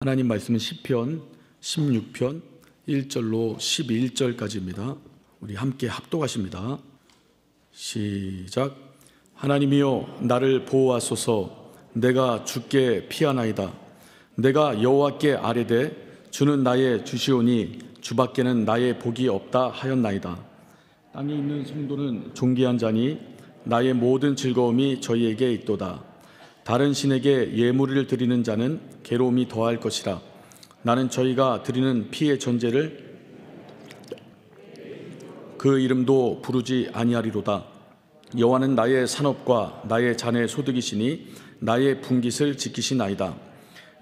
하나님 말씀은 시편 16편 1절로 11절까지입니다. 우리 함께 합독하십니다. 시작. 하나님이여 나를 보호하소서. 내가 주께 피하나이다. 내가 여호와께 아뢰되 주는 나의 주시오니 주밖에는 나의 복이 없다 하였나이다. 땅에 있는 성도는 존귀한 자니 나의 모든 즐거움이 저희에게 있도다. 다른 신에게 예물을 드리는 자는 괴로움이 더할 것이라. 나는 저희가 드리는 피의 전제를 그 이름도 부르지 아니하리로다. 여호와는 나의 산업과 나의 잔의 소득이시니 나의 분깃을 지키시나이다.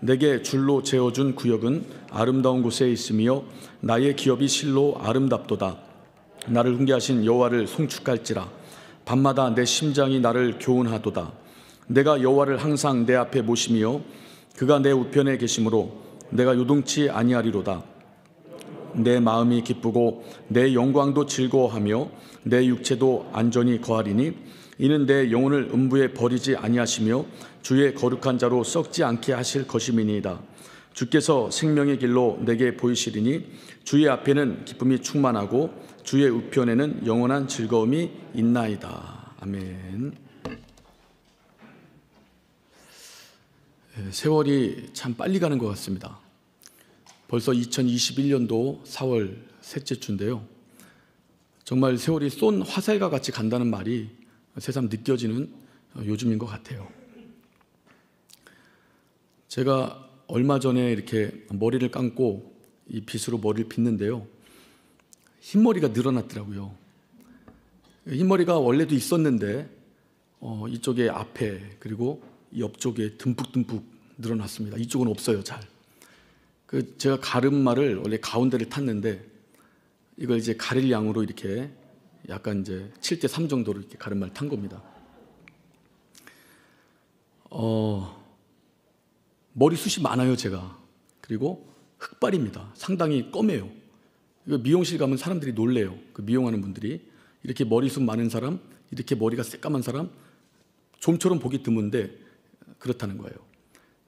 내게 줄로 재어준 구역은 아름다운 곳에 있으며 나의 기업이 실로 아름답도다. 나를 훈계하신 여호와를 송축할지라. 밤마다 내 심장이 나를 교훈하도다. 내가 여호와를 항상 내 앞에 모시며 그가 내 우편에 계심으로 내가 요동치 아니하리로다. 내 마음이 기쁘고 내 영광도 즐거워하며 내 육체도 안전히 거하리니 이는 내 영혼을 음부에 버리지 아니하시며 주의 거룩한 자로 썩지 않게 하실 것임이니이다. 주께서 생명의 길로 내게 보이시리니 주의 앞에는 기쁨이 충만하고 주의 우편에는 영원한 즐거움이 있나이다. 아멘. 세월이 참 빨리 가는 것 같습니다. 벌써 2021년도 4월 셋째 주인데요. 정말 세월이 쏜 화살과 같이 간다는 말이 새삼 느껴지는 요즘인 것 같아요. 제가 얼마 전에 이렇게 머리를 감고 이 빗으로 머리를 빗는데요. 흰머리가 늘어났더라고요. 흰머리가 원래도 있었는데 이쪽에 앞에 그리고 옆쪽에 듬뿍듬뿍 늘어났습니다. 이쪽은 없어요, 잘. 제가 가르마를 원래 가운데를 탔는데 이걸 이제 가릴 양으로 이렇게 약간 이제 7대3 정도로 이렇게 가르마를 탄 겁니다. 머리숱이 많아요, 제가. 그리고 흑발입니다. 상당히 검해요. 미용실 가면 사람들이 놀래요. 미용하는 분들이. 이렇게 머리숱 많은 사람, 이렇게 머리가 새까만 사람, 좀처럼 보기 드문데 그렇다는 거예요.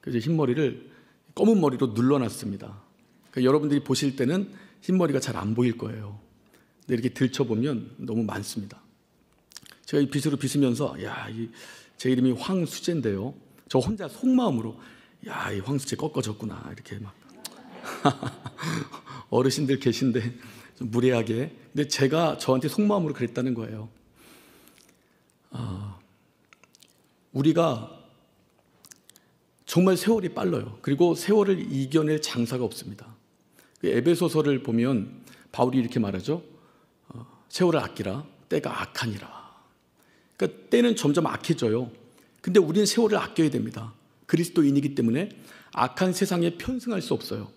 그래서 흰머리를 검은 머리로 눌러놨습니다. 그러니까 여러분들이 보실 때는 흰머리가 잘 안 보일 거예요. 근데 이렇게 들춰보면 너무 많습니다. 제가 이 빗으로 빗으면서 제 이름이 황수재인데요. 저 혼자 속마음으로 이 황수재 꺾어졌구나 이렇게 막 어르신들 계신데 좀 무례하게. 근데 제가 저한테 속마음으로 그랬다는 거예요. 우리가 정말 세월이 빨라요. 그리고 세월을 이겨낼 장사가 없습니다. 에베소서를 보면 바울이 이렇게 말하죠. 세월을 아끼라. 때가 악하니라. 그러니까 때는 점점 악해져요. 근데 우리는 세월을 아껴야 됩니다. 그리스도인이기 때문에 악한 세상에 편승할 수 없어요.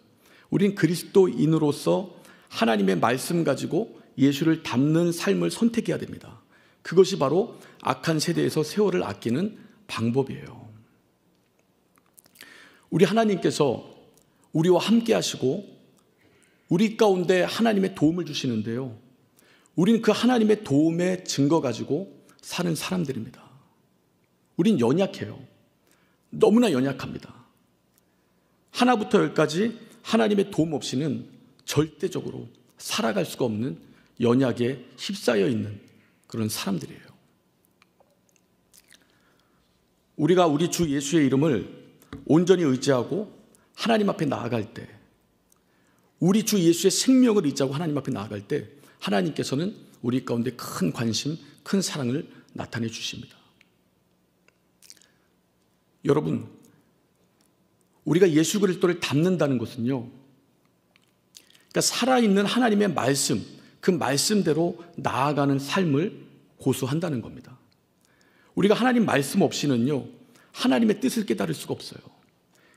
우린 그리스도인으로서 하나님의 말씀 가지고 예수를 닮는 삶을 선택해야 됩니다. 그것이 바로 악한 세대에서 세월을 아끼는 방법이에요. 우리 하나님께서 우리와 함께 하시고 우리 가운데 하나님의 도움을 주시는데요. 우린 그 하나님의 도움의 증거 가지고 사는 사람들입니다. 우린 연약해요. 너무나 연약합니다. 하나부터 열까지 하나님의 도움 없이는 절대적으로 살아갈 수가 없는 연약에 휩싸여 있는 그런 사람들이에요. 우리가 우리 주 예수의 이름을 온전히 의지하고 하나님 앞에 나아갈 때, 우리 주 예수의 생명을 의지하고 하나님 앞에 나아갈 때 하나님께서는 우리 가운데 큰 관심, 큰 사랑을 나타내 주십니다. 여러분, 우리가 예수 그리스도를 닮는다는 것은요, 그러니까 살아있는 하나님의 말씀, 그 말씀대로 나아가는 삶을 고수한다는 겁니다. 우리가 하나님 말씀 없이는요, 하나님의 뜻을 깨달을 수가 없어요.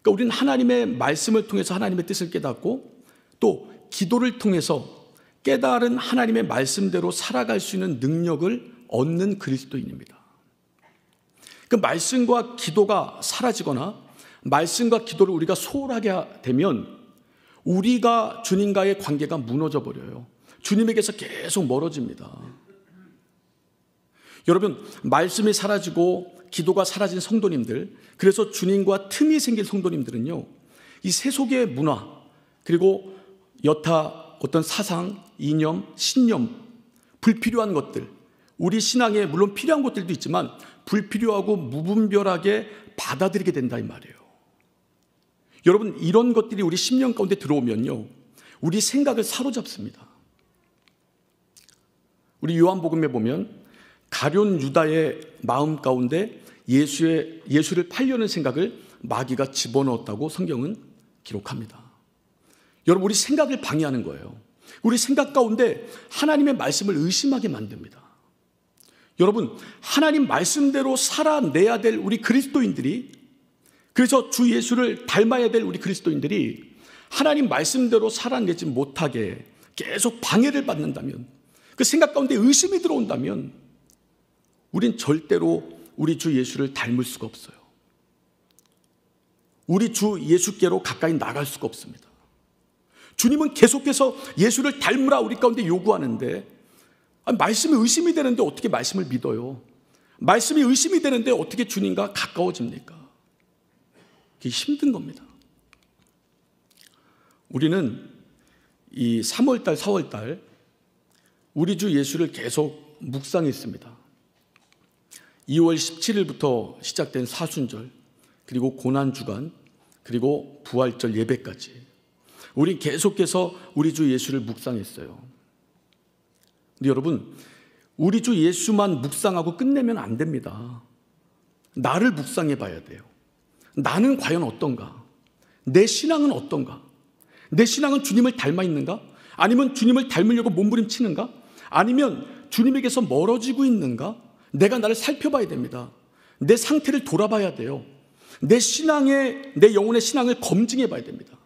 그러니까 우리는 하나님의 말씀을 통해서 하나님의 뜻을 깨닫고 또 기도를 통해서 깨달은 하나님의 말씀대로 살아갈 수 있는 능력을 얻는 그리스도인입니다. 그 말씀과 기도가 사라지거나 말씀과 기도를 우리가 소홀하게 되면 우리가 주님과의 관계가 무너져 버려요. 주님에게서 계속 멀어집니다. 여러분, 말씀이 사라지고 기도가 사라진 성도님들, 그래서 주님과 틈이 생긴 성도님들은요, 이 세속의 문화, 그리고 여타 어떤 사상, 이념, 신념, 불필요한 것들, 우리 신앙에 물론 필요한 것들도 있지만 불필요하고 무분별하게 받아들이게 된다 이 말이에요. 여러분, 이런 것들이 우리 심령 가운데 들어오면요, 우리 생각을 사로잡습니다. 우리 요한복음에 보면 가룟 유다의 마음 가운데 예수를 팔려는 생각을 마귀가 집어넣었다고 성경은 기록합니다. 여러분, 우리 생각을 방해하는 거예요. 우리 생각 가운데 하나님의 말씀을 의심하게 만듭니다. 여러분, 하나님 말씀대로 살아내야 될 우리 그리스도인들이, 그래서 주 예수를 닮아야 될 우리 그리스도인들이 하나님 말씀대로 살아내지 못하게 계속 방해를 받는다면, 그 생각 가운데 의심이 들어온다면 우린 절대로 우리 주 예수를 닮을 수가 없어요. 우리 주 예수께로 가까이 나갈 수가 없습니다. 주님은 계속해서 예수를 닮으라 우리 가운데 요구하는데, 말씀이 의심이 되는데 어떻게 말씀을 믿어요? 말씀이 의심이 되는데 어떻게 주님과 가까워집니까? 그게 힘든 겁니다. 우리는 이 3월달, 4월달 우리 주 예수를 계속 묵상했습니다. 2월 17일부터 시작된 사순절, 그리고 고난주간, 그리고 부활절 예배까지 우리 계속해서 우리 주 예수를 묵상했어요. 근데 여러분, 우리 주 예수만 묵상하고 끝내면 안 됩니다. 나를 묵상해 봐야 돼요. 나는 과연 어떤가? 내 신앙은 어떤가? 내 신앙은 주님을 닮아 있는가? 아니면 주님을 닮으려고 몸부림치는가? 아니면 주님에게서 멀어지고 있는가? 내가 나를 살펴봐야 됩니다. 내 상태를 돌아봐야 돼요. 내 영혼의 신앙을 검증해 봐야 됩니다.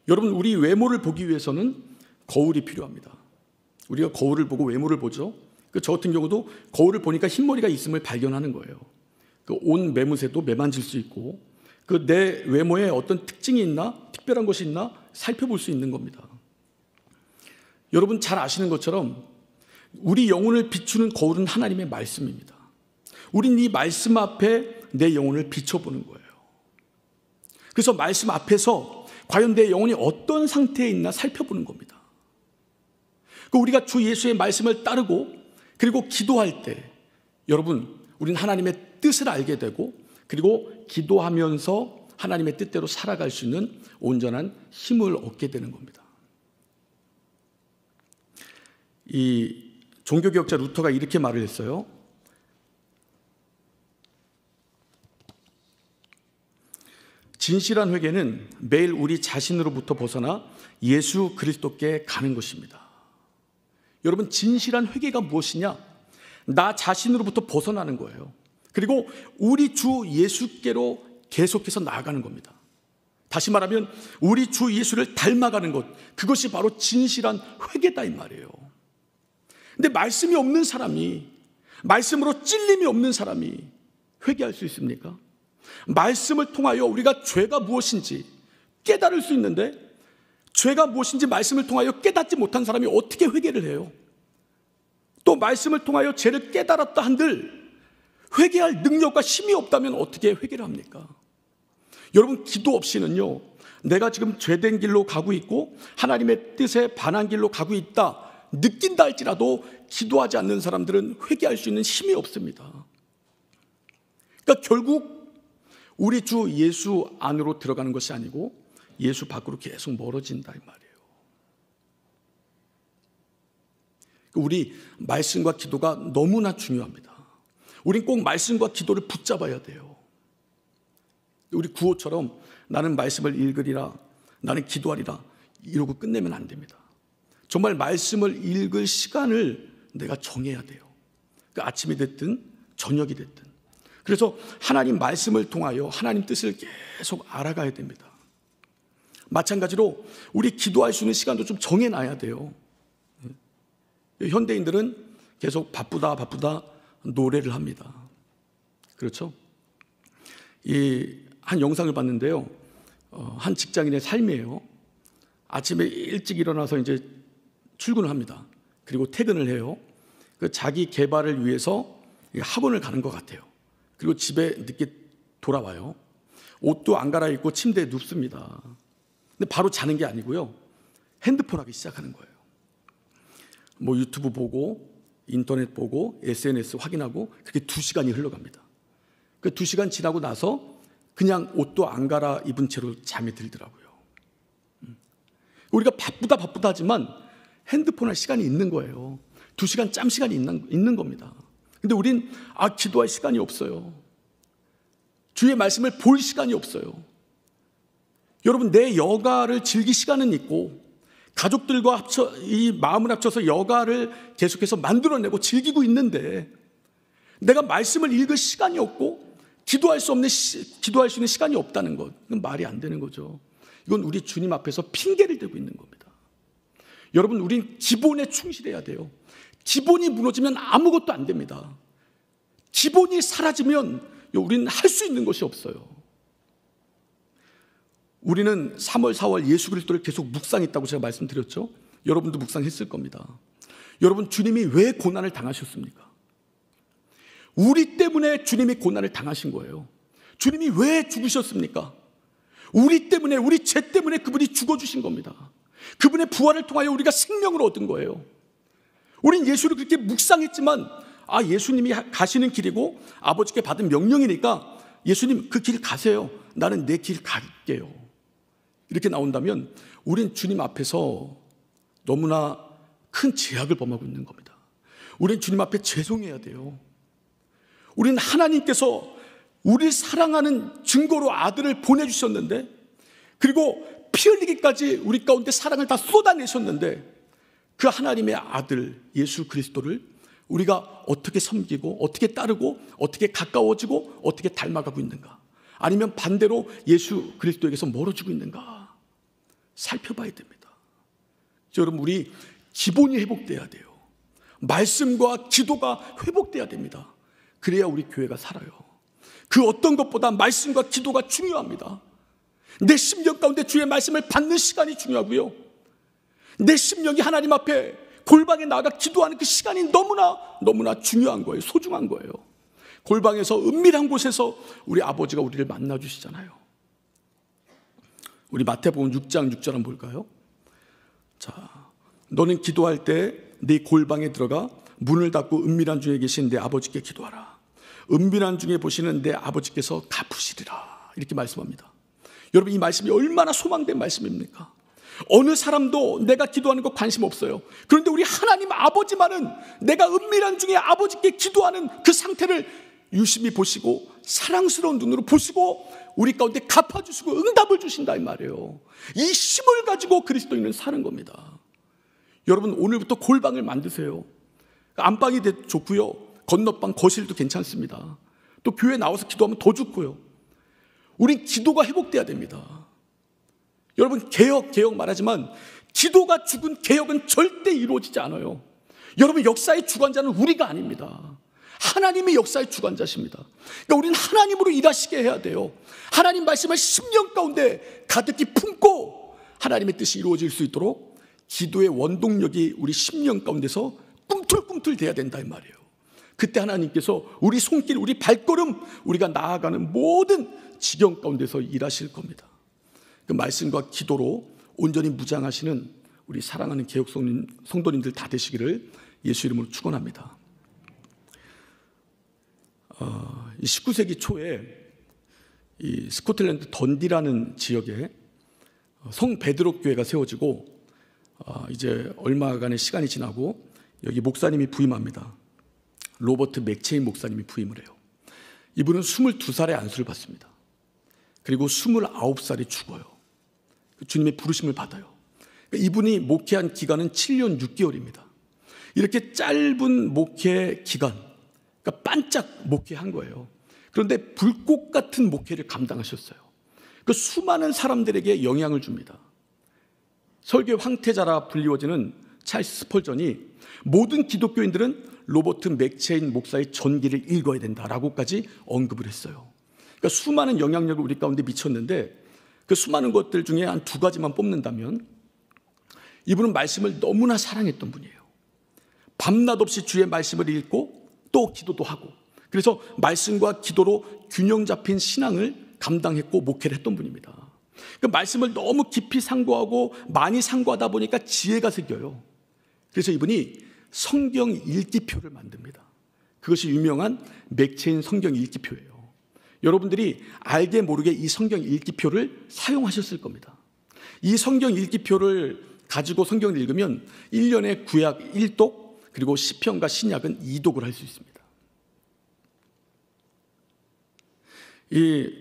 여러분, 우리 외모를 보기 위해서는 거울이 필요합니다. 우리가 거울을 보고 외모를 보죠. 저 같은 경우도 거울을 보니까 흰머리가 있음을 발견하는 거예요. 온 매무새도 매만질 수 있고, 내 외모에 어떤 특징이 있나, 특별한 것이 있나 살펴볼 수 있는 겁니다. 여러분 잘 아시는 것처럼 우리 영혼을 비추는 거울은 하나님의 말씀입니다. 우린 이 말씀 앞에 내 영혼을 비춰보는 거예요. 그래서 말씀 앞에서 과연 내 영혼이 어떤 상태에 있나 살펴보는 겁니다. 우리가 주 예수의 말씀을 따르고 그리고 기도할 때, 여러분, 우리는 하나님의 뜻을 알게 되고, 그리고 기도하면서 하나님의 뜻대로 살아갈 수 있는 온전한 힘을 얻게 되는 겁니다. 이 종교개혁자 루터가 이렇게 말을 했어요. 진실한 회개는 매일 우리 자신으로부터 벗어나 예수 그리스도께 가는 것입니다. 여러분, 진실한 회개가 무엇이냐? 나 자신으로부터 벗어나는 거예요. 그리고 우리 주 예수께로 계속해서 나아가는 겁니다. 다시 말하면 우리 주 예수를 닮아가는 것, 그것이 바로 진실한 회개다 이 말이에요. 근데 말씀이 없는 사람이, 말씀으로 찔림이 없는 사람이 회개할 수 있습니까? 말씀을 통하여 우리가 죄가 무엇인지 깨달을 수 있는데, 죄가 무엇인지 말씀을 통하여 깨닫지 못한 사람이 어떻게 회개를 해요? 또 말씀을 통하여 죄를 깨달았다 한들 회개할 능력과 힘이 없다면 어떻게 회개를 합니까? 여러분, 기도 없이는요, 내가 지금 죄된 길로 가고 있고 하나님의 뜻에 반한 길로 가고 있다 느낀다 할지라도 기도하지 않는 사람들은 회개할 수 있는 힘이 없습니다. 그러니까 결국 우리 주 예수 안으로 들어가는 것이 아니고 예수 밖으로 계속 멀어진다 이 말이에요. 우리 말씀과 기도가 너무나 중요합니다. 우린 꼭 말씀과 기도를 붙잡아야 돼요. 우리 구호처럼 나는 말씀을 읽으리라, 나는 기도하리라 이러고 끝내면 안 됩니다. 정말 말씀을 읽을 시간을 내가 정해야 돼요. 아침이 됐든 저녁이 됐든. 그래서 하나님 말씀을 통하여 하나님 뜻을 계속 알아가야 됩니다. 마찬가지로 우리 기도할 수 있는 시간도 좀 정해놔야 돼요. 현대인들은 계속 바쁘다 노래를 합니다. 그렇죠? 한 영상을 봤는데요, 한 직장인의 삶이에요. 아침에 일찍 일어나서 이제 출근을 합니다. 그리고 퇴근을 해요. 자기 개발을 위해서 학원을 가는 것 같아요. 그리고 집에 늦게 돌아와요. 옷도 안 갈아입고 침대에 눕습니다. 근데 바로 자는 게 아니고요, 핸드폰 하기 시작하는 거예요. 뭐 유튜브 보고 인터넷 보고 SNS 확인하고, 그렇게 2시간이 흘러갑니다. 그 2시간 지나고 나서 그냥 옷도 안 갈아입은 채로 잠이 들더라고요. 우리가 바쁘다 하지만 핸드폰 할 시간이 있는 거예요. 2시간 짬 시간이 있는 겁니다. 근데 우린 기도할 시간이 없어요. 주의 말씀을 볼 시간이 없어요. 여러분, 내 여가를 즐길 시간은 있고, 가족들과 이 마음을 합쳐서 여가를 계속해서 만들어내고 즐기고 있는데, 내가 말씀을 읽을 시간이 없고 기도할 수 있는 시간이 없다는 것, 이건 말이 안 되는 거죠. 이건 우리 주님 앞에서 핑계를 대고 있는 겁니다. 여러분, 우린 기본에 충실해야 돼요. 기본이 무너지면 아무것도 안 됩니다. 기본이 사라지면 우리는 할 수 있는 것이 없어요. 우리는 3월, 4월 예수 그리스도를 계속 묵상했다고 제가 말씀드렸죠. 여러분도 묵상했을 겁니다. 여러분, 주님이 왜 고난을 당하셨습니까? 우리 때문에 주님이 고난을 당하신 거예요. 주님이 왜 죽으셨습니까? 우리 때문에, 우리 죄 때문에 그분이 죽어주신 겁니다. 그분의 부활을 통하여 우리가 생명을 얻은 거예요. 우린 예수를 그렇게 묵상했지만, 예수님이 가시는 길이고 아버지께 받은 명령이니까 예수님 그 길 가세요, 나는 내 길 갈게요, 이렇게 나온다면 우린 주님 앞에서 너무나 큰 죄악을 범하고 있는 겁니다. 우린 주님 앞에 죄송해야 돼요. 우린 하나님께서 우리 사랑하는 증거로 아들을 보내주셨는데, 그리고 피 흘리기까지 우리 가운데 사랑을 다 쏟아내셨는데, 그 하나님의 아들 예수 그리스도를 우리가 어떻게 섬기고 어떻게 따르고 어떻게 가까워지고 어떻게 닮아가고 있는가, 아니면 반대로 예수 그리스도에게서 멀어지고 있는가 살펴봐야 됩니다. 여러분, 우리 기본이 회복돼야 돼요. 말씀과 기도가 회복돼야 됩니다. 그래야 우리 교회가 살아요. 그 어떤 것보다 말씀과 기도가 중요합니다. 내 심령 가운데 주의 말씀을 받는 시간이 중요하고요, 내 심령이 하나님 앞에 골방에 나가 기도하는 그 시간이 너무나 중요한 거예요. 소중한 거예요. 골방에서 은밀한 곳에서 우리 아버지가 우리를 만나주시잖아요. 우리 마태복음 6장 6절 한번 볼까요? 자, 너는 기도할 때 네 골방에 들어가 문을 닫고 은밀한 중에 계신 내 아버지께 기도하라. 은밀한 중에 보시는 내 아버지께서 갚으시리라, 이렇게 말씀합니다. 여러분, 이 말씀이 얼마나 소망된 말씀입니까? 어느 사람도 내가 기도하는 거 관심 없어요. 그런데 우리 하나님 아버지만은 내가 은밀한 중에 아버지께 기도하는 그 상태를 유심히 보시고 사랑스러운 눈으로 보시고 우리 가운데 갚아주시고 응답을 주신다, 이 말이에요. 이 힘을 가지고 그리스도인은 사는 겁니다. 여러분, 오늘부터 골방을 만드세요. 안방이 좋고요, 건너방 거실도 괜찮습니다. 또 교회 나와서 기도하면 더 좋고요. 우린 기도가 회복돼야 됩니다. 여러분, 개혁 말하지만 기도가 죽은 개혁은 절대 이루어지지 않아요. 여러분, 역사의 주관자는 우리가 아닙니다. 하나님이 역사의 주관자십니다. 그러니까 우리는 하나님으로 일하시게 해야 돼요. 하나님 말씀을 심령 가운데 가득히 품고 하나님의 뜻이 이루어질 수 있도록 기도의 원동력이 우리 심령 가운데서 꿈틀꿈틀 돼야 된다, 이 말이에요. 그때 하나님께서 우리 손길, 우리 발걸음, 우리가 나아가는 모든 지경 가운데서 일하실 겁니다. 그 말씀과 기도로 온전히 무장하시는 우리 사랑하는 개혁 성도님들 다 되시기를 예수 이름으로 축원합니다. 19세기 초에 이 스코틀랜드 던디라는 지역에 성 베드로 교회가 세워지고, 이제 얼마간의 시간이 지나고 여기 목사님이 부임합니다. 로버트 맥체인 목사님이 부임을 해요. 이분은 22살에 안수를 받습니다. 그리고 29살에 죽어요. 주님의 부르심을 받아요. 이분이 목회한 기간은 7년 6개월입니다. 이렇게 짧은 목회 기간, 그러니까 반짝 목회한 거예요. 그런데 불꽃 같은 목회를 감당하셨어요. 그 수많은 사람들에게 영향을 줍니다. 설교의 황태자라 불리워지는 찰스 스펄전이 모든 기독교인들은 로버트 맥체인 목사의 전기를 읽어야 된다라고까지 언급을 했어요. 그러니까 수많은 영향력을 우리 가운데 미쳤는데, 그 수많은 것들 중에 한 2가지만 뽑는다면 이분은 말씀을 너무나 사랑했던 분이에요. 밤낮 없이 주의 말씀을 읽고 또 기도도 하고, 그래서 말씀과 기도로 균형 잡힌 신앙을 감당했고 목회를 했던 분입니다. 그 말씀을 너무 깊이 상고하고 많이 상고하다 보니까 지혜가 생겨요. 그래서 이분이 성경 읽기표를 만듭니다. 그것이 유명한 맥체인 성경 읽기표예요. 여러분들이 알게 모르게 이 성경 읽기표를 사용하셨을 겁니다. 이 성경 읽기표를 가지고 성경을 읽으면 1년에 구약 1독 그리고 시편과 신약은 2독을 할 수 있습니다. 이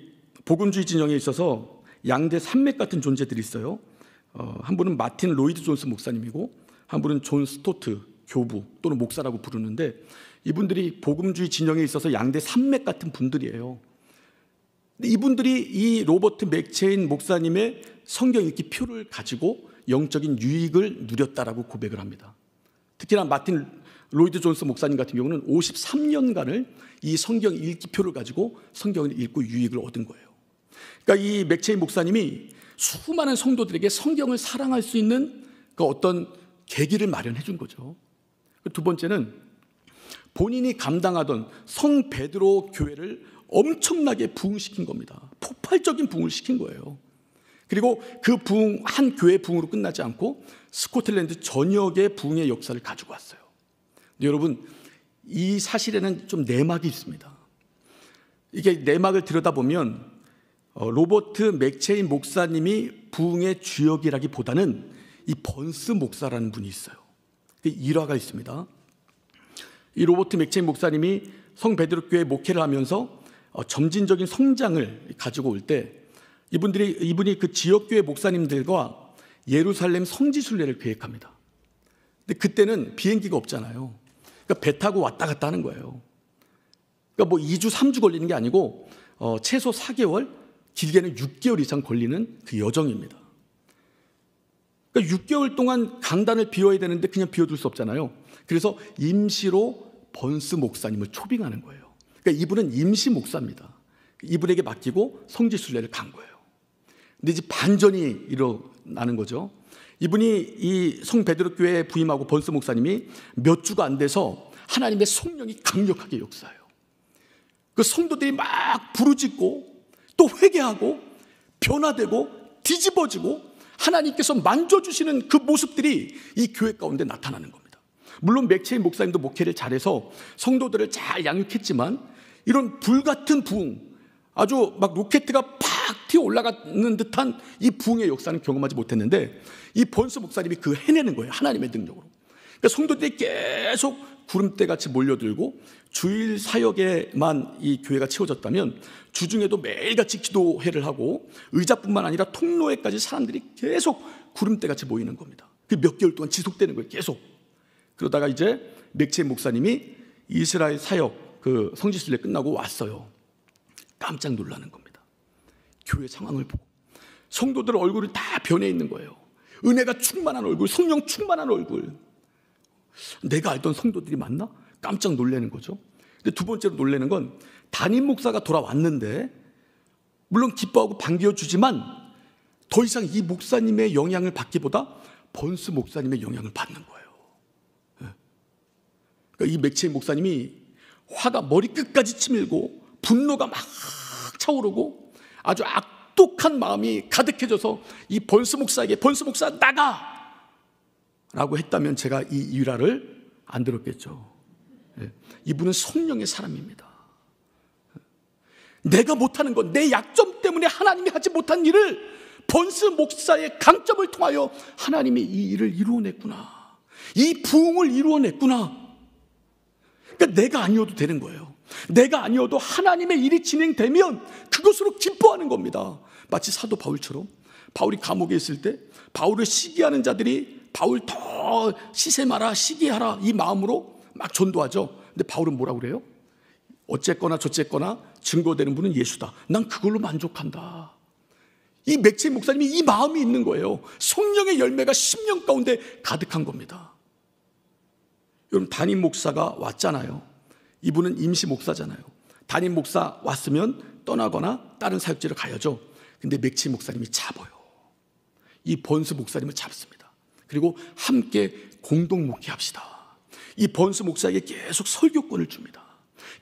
복음주의 진영에 있어서 양대 산맥 같은 존재들이 있어요. 한 분은 마틴 로이드 존스 목사님이고 한 분은 존 스토트 교부 또는 목사라고 부르는데 이분들이 복음주의 진영에 있어서 양대 산맥 같은 분들이에요. 이분들이 이 로버트 맥체인 목사님의 성경 읽기 표를 가지고 영적인 유익을 누렸다라고 고백을 합니다. 특히나 마틴 로이드 존스 목사님 같은 경우는 53년간을 이 성경 읽기 표를 가지고 성경을 읽고 유익을 얻은 거예요. 그러니까 이 맥체인 목사님이 수많은 성도들에게 성경을 사랑할 수 있는 그 어떤 계기를 마련해 준 거죠. 두 번째는 본인이 감당하던 성 베드로 교회를 엄청나게 부흥시킨 겁니다. 폭발적인 부흥을 시킨 거예요. 그리고 그 부흥, 한 교회 부흥으로 끝나지 않고 스코틀랜드 전역의 부흥의 역사를 가지고 왔어요. 여러분, 이 사실에는 좀 내막이 있습니다. 이게 내막을 들여다보면 로버트 맥체인 목사님이 부흥의 주역이라기보다는 이 번스 목사라는 분이 있어요. 일화가 있습니다. 이 로버트 맥체인 목사님이 성 베드로 교회 목회를 하면서 점진적인 성장을 가지고 올 때 이분이 그 지역교회 목사님들과 예루살렘 성지순례를 계획합니다. 근데 그때는 비행기가 없잖아요. 그러니까 배 타고 왔다 갔다 하는 거예요. 그러니까 뭐 2주, 3주 걸리는 게 아니고 최소 4개월, 길게는 6개월 이상 걸리는 그 여정입니다. 그러니까 6개월 동안 강단을 비워야 되는데 그냥 비워둘 수 없잖아요. 그래서 임시로 번스 목사님을 초빙하는 거예요. 그러니까 이분은 임시 목사입니다. 이분에게 맡기고 성지순례를 간 거예요. 근데 이제 반전이 일어나는 거죠. 이분이 이 성 베드로 교회에 부임하고 번스 목사님이 몇 주가 안 돼서 하나님의 성령이 강력하게 역사해요. 그 성도들이 막 부르짖고 또 회개하고 변화되고 뒤집어지고 하나님께서 만져주시는 그 모습들이 이 교회 가운데 나타나는 겁니다. 물론 맥체인 목사님도 목회를 잘해서 성도들을 잘 양육했지만 이런 불같은 부흥, 아주 막 로켓가 팍 튀어 올라가는 듯한 이 부흥의 역사는 경험하지 못했는데 이 번스 목사님이 그 해내는 거예요. 하나님의 능력으로. 그러니까 성도들이 계속 구름대같이 몰려들고 주일 사역에만 이 교회가 채워졌다면 주중에도 매일같이 기도회를 하고 의자뿐만 아니라 통로에까지 사람들이 계속 구름대같이 모이는 겁니다. 그 몇 개월 동안 지속되는 거예요. 계속. 그러다가 이제 맥체인 목사님이 이스라엘 사역 그 성지순례 끝나고 왔어요. 깜짝 놀라는 겁니다. 교회 상황을 보고 성도들 얼굴이 다 변해 있는 거예요. 은혜가 충만한 얼굴, 성령 충만한 얼굴. 내가 알던 성도들이 맞나? 깜짝 놀라는 거죠. 근데 두 번째로 놀라는 건 담임 목사가 돌아왔는데 물론 기뻐하고 반겨주지만 더 이상 이 목사님의 영향을 받기보다 번스 목사님의 영향을 받는 거예요. 그러니까 이 맥체인 목사님이 화가 머리끝까지 치밀고 분노가 막 차오르고 아주 악독한 마음이 가득해져서 이 번스 목사에게 번스 목사 나가! 라고 했다면 제가 이 일화를 안 들었겠죠. 이분은 성령의 사람입니다. 내가 못하는 건 내 약점 때문에 하나님이 하지 못한 일을 번스 목사의 강점을 통하여 하나님이 이 일을 이루어냈구나. 이 부흥을 이루어냈구나. 그러니까 내가 아니어도 되는 거예요. 내가 아니어도 하나님의 일이 진행되면 그것으로 기뻐하는 겁니다. 마치 사도 바울처럼 바울이 감옥에 있을 때 바울을 시기하는 자들이 바울 더 시샘하라 시기하라 이 마음으로 막 전도하죠. 근데 바울은 뭐라고 그래요? 어쨌거나 저쨌거나 증거되는 분은 예수다. 난 그걸로 만족한다. 이 맥체인 목사님이 이 마음이 있는 거예요. 성령의 열매가 10년 가운데 가득한 겁니다. 여러분 담임 목사가 왔잖아요. 이분은 임시 목사잖아요. 담임 목사 왔으면 떠나거나 다른 사역지로 가야죠. 근데 맥체인 목사님이 잡아요. 이 번스 목사님을 잡습니다. 그리고 함께 공동 목회합시다. 이 번스 목사에게 계속 설교권을 줍니다.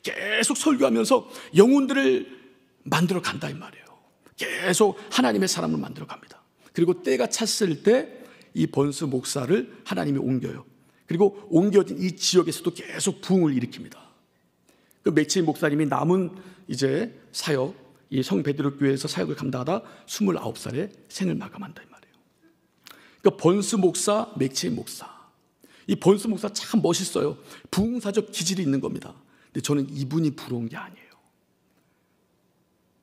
계속 설교하면서 영혼들을 만들어 간다 이 말이에요. 계속 하나님의 사람을 만들어 갑니다. 그리고 때가 찼을 때 이 번스 목사를 하나님이 옮겨요. 그리고 옮겨진 이 지역에서도 계속 부흥을 일으킵니다. 그 맥체인 목사님이 남은 이제 사역, 이 성 베드로 교회에서 사역을 감당하다 29살에 생을 마감한다 이 말이에요. 그러니까 번스 목사, 맥체인 목사. 이 번스 목사 참 멋있어요. 부흥사적 기질이 있는 겁니다. 근데 저는 이분이 부러운 게 아니에요.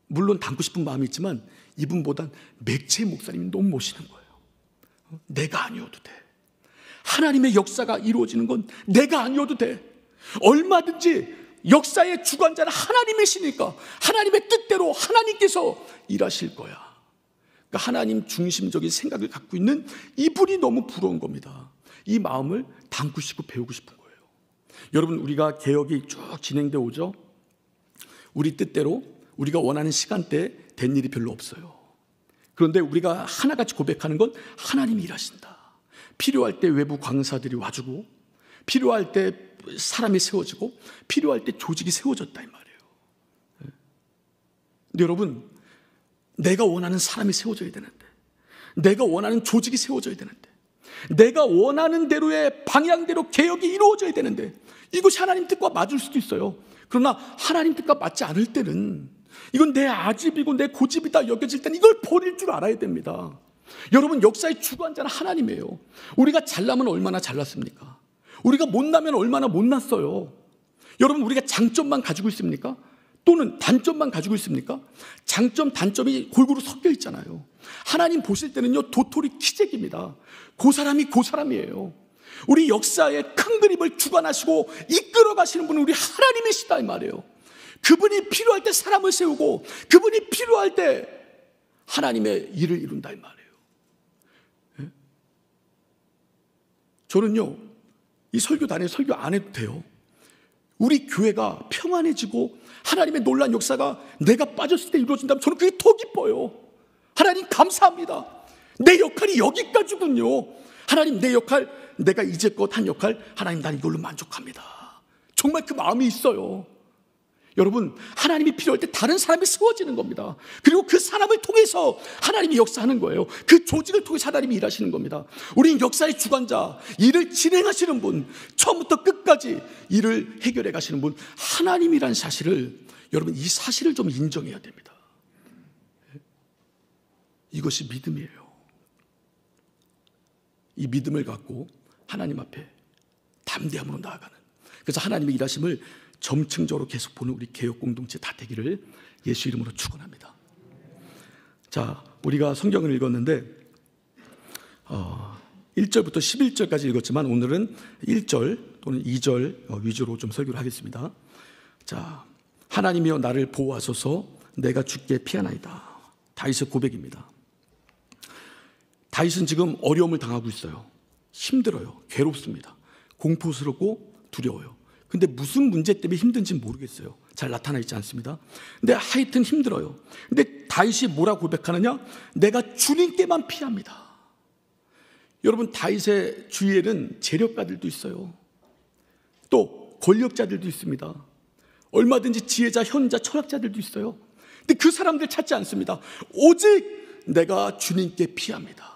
물론 닮고 싶은 마음이 있지만 이분보단 맥체인 목사님이 너무 멋있는 거예요. 내가 아니어도 돼. 하나님의 역사가 이루어지는 건 내가 아니어도 돼. 얼마든지 역사의 주관자는 하나님이시니까 하나님의 뜻대로 하나님께서 일하실 거야. 그러니까 하나님 중심적인 생각을 갖고 있는 이분이 너무 부러운 겁니다. 이 마음을 담고 싶고 배우고 싶은 거예요. 여러분, 우리가 개혁이 쭉 진행되어 오죠. 우리 뜻대로 우리가 원하는 시간대에 된 일이 별로 없어요. 그런데 우리가 하나같이 고백하는 건 하나님이 일하신다. 필요할 때 외부 강사들이 와주고, 필요할 때 사람이 세워지고, 필요할 때 조직이 세워졌다 이 말이에요. 근데 여러분, 내가 원하는 사람이 세워져야 되는데, 내가 원하는 조직이 세워져야 되는데, 내가 원하는 대로의 방향대로 개혁이 이루어져야 되는데, 이것이 하나님 뜻과 맞을 수도 있어요. 그러나 하나님 뜻과 맞지 않을 때는 이건 내 아집이고 내 고집이다 여겨질 때는 이걸 버릴 줄 알아야 됩니다. 여러분, 역사의 주관자는 하나님이에요. 우리가 잘나면 얼마나 잘났습니까? 우리가 못나면 얼마나 못났어요. 여러분, 우리가 장점만 가지고 있습니까? 또는 단점만 가지고 있습니까? 장점, 단점이 골고루 섞여 있잖아요. 하나님 보실 때는요, 도토리 키재기입니다. 그 사람이 그 사람이에요. 우리 역사의 큰 그림을 주관하시고 이끌어 가시는 분은 우리 하나님이시다 이 말이에요. 그분이 필요할 때 사람을 세우고, 그분이 필요할 때 하나님의 일을 이룬다 이 말이에요. 저는요, 이 설교단에 설교 안 해도 돼요. 우리 교회가 평안해지고 하나님의 놀라운 역사가 내가 빠졌을 때 이루어진다면 저는 그게 더 기뻐요. 하나님 감사합니다. 내 역할이 여기까지군요. 하나님, 내 역할, 내가 이제껏 한 역할, 하나님 난 이걸로 만족합니다. 정말 그 마음이 있어요. 여러분, 하나님이 필요할 때 다른 사람이 세워지는 겁니다. 그리고 그 사람을 통해서 하나님이 역사하는 거예요. 그 조직을 통해서 하나님이 일하시는 겁니다. 우린 역사의 주관자, 일을 진행하시는 분, 처음부터 끝까지 일을 해결해 가시는 분, 하나님이란 사실을, 여러분, 이 사실을 좀 인정해야 됩니다. 이것이 믿음이에요. 이 믿음을 갖고 하나님 앞에 담대함으로 나아가는, 그래서 하나님의 일하심을 점층적으로 계속 보는 우리 개혁 공동체 다 되기를 예수 이름으로 축원합니다. 자, 우리가 성경을 읽었는데 1절부터 11절까지 읽었지만 오늘은 1절 또는 2절 위주로 좀 설교를 하겠습니다. 자, 하나님이여 나를 보호하소서, 내가 주께 피하나이다. 다윗의 고백입니다. 다윗은 지금 어려움을 당하고 있어요. 힘들어요. 괴롭습니다. 공포스럽고 두려워요. 근데 무슨 문제 때문에 힘든지 모르겠어요. 잘 나타나 있지 않습니다. 근데 하여튼 힘들어요. 근데 다윗이 뭐라 고백하느냐? 내가 주님께만 피합니다. 여러분, 다윗의 주위에는 재력가들도 있어요. 또 권력자들도 있습니다. 얼마든지 지혜자, 현자, 철학자들도 있어요. 근데 그 사람들 찾지 않습니다. 오직 내가 주님께 피합니다.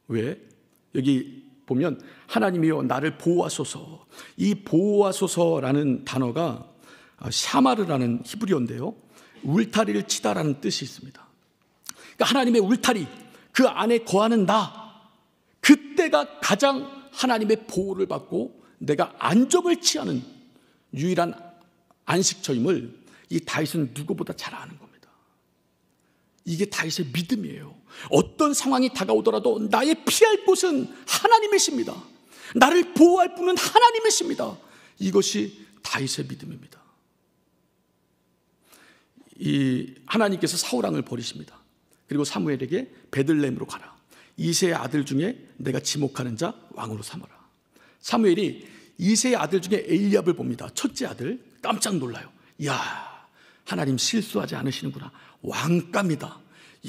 왜? 여기 보면 하나님이여 나를 보호하소서. 이 보호하소서라는 단어가 샤마르라는 히브리어인데요, 울타리를 치다라는 뜻이 있습니다. 그러니까 하나님의 울타리, 그 안에 거하는 나, 그때가 가장 하나님의 보호를 받고 내가 안정을 취하는 유일한 안식처임을 이 다윗은 누구보다 잘 아는 겁니다. 이게 다윗의 믿음이에요. 어떤 상황이 다가오더라도 나의 피할 곳은 하나님이십니다. 나를 보호할 분은 하나님이십니다. 이것이 다윗의 믿음입니다. 이 하나님께서 사울 왕을 버리십니다. 그리고 사무엘에게 베들레헴으로 가라. 이새의 아들 중에 내가 지목하는 자 왕으로 삼아라. 사무엘이 이새의 아들 중에 엘리압을 봅니다. 첫째 아들. 깜짝 놀라요. 이야, 하나님 실수하지 않으시는구나. 왕감이다.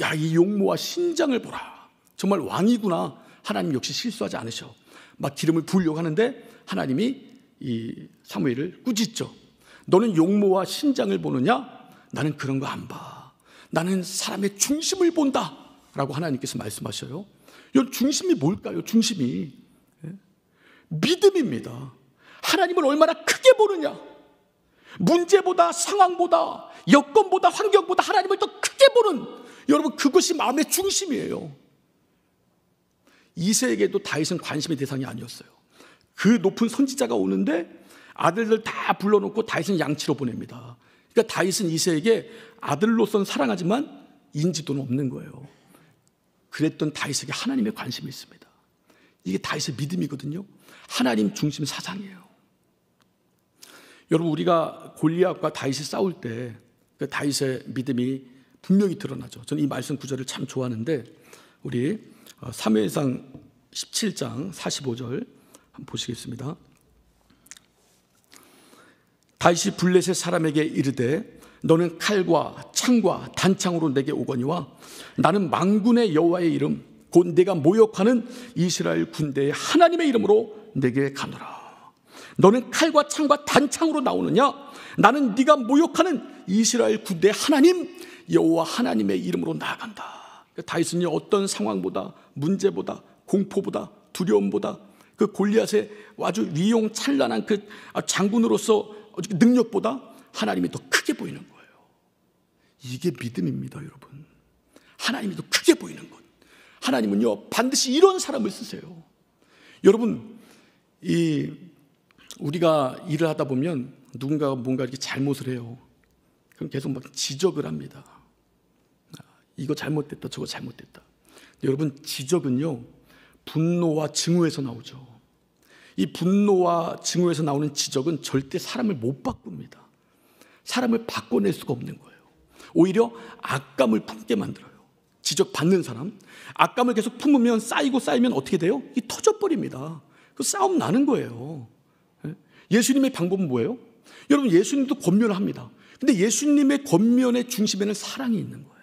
야, 이 용모와 신장을 보라. 정말 왕이구나. 하나님 역시 실수하지 않으셔. 막 기름을 부으려고 하는데 하나님이 이 사무엘을 꾸짖죠. 너는 용모와 신장을 보느냐? 나는 그런 거 안 봐. 나는 사람의 중심을 본다 라고 하나님께서 말씀하셔요. 이 중심이 뭘까요? 중심이 믿음입니다. 하나님을 얼마나 크게 보느냐, 문제보다 상황보다 여건보다 환경보다 하나님을 더 크게 보는, 여러분 그것이 마음의 중심이에요. 이새에게도 다윗은 관심의 대상이 아니었어요. 그 높은 선지자가 오는데 아들들 다 불러놓고 다윗은 양치로 보냅니다. 그러니까 다윗은 이새에게 아들로선 사랑하지만 인지도는 없는 거예요. 그랬던 다윗에게 하나님의 관심이 있습니다. 이게 다윗의 믿음이거든요. 하나님 중심 사상이에요. 여러분, 우리가 골리앗과 다윗이 싸울 때 그 다윗의 믿음이 분명히 드러나죠. 저는 이 말씀 구절을 참 좋아하는데, 우리 사무엘상 17장 45절 한번 보시겠습니다. 다윗이 블레셋 사람에게 이르되 너는 칼과 창과 단창으로 내게 오거니와 나는 만군의 여호와의 이름 곧 내가 모욕하는 이스라엘 군대의 하나님의 이름으로 내게 가노라. 너는 칼과 창과 단창으로 나오느냐? 나는 네가 모욕하는 이스라엘 군대의 하나님 여호와 하나님의 이름으로 나아간다. 다윗은요, 어떤 상황보다 문제보다 공포보다 두려움보다 그 골리앗의 아주 위용찬란한 그 장군으로서 능력보다 하나님이 더 크게 보이는 거예요. 이게 믿음입니다, 여러분. 하나님이 더 크게 보이는 것. 하나님은요, 반드시 이런 사람을 쓰세요. 여러분, 우리가 일을 하다 보면 누군가가 뭔가 이렇게 잘못을 해요. 그럼 계속 막 지적을 합니다. 이거 잘못됐다, 저거 잘못됐다. 여러분, 지적은요, 분노와 증오에서 나오죠. 이 분노와 증오에서 나오는 지적은 절대 사람을 못 바꿉니다. 사람을 바꿔낼 수가 없는 거예요. 오히려 악감을 품게 만들어요. 지적받는 사람, 악감을 계속 품으면 쌓이면 어떻게 돼요? 이 터져버립니다. 그 싸움 나는 거예요. 예수님의 방법은 뭐예요? 여러분, 예수님도 권면을 합니다. 근데 예수님의 권면의 중심에는 사랑이 있는 거예요.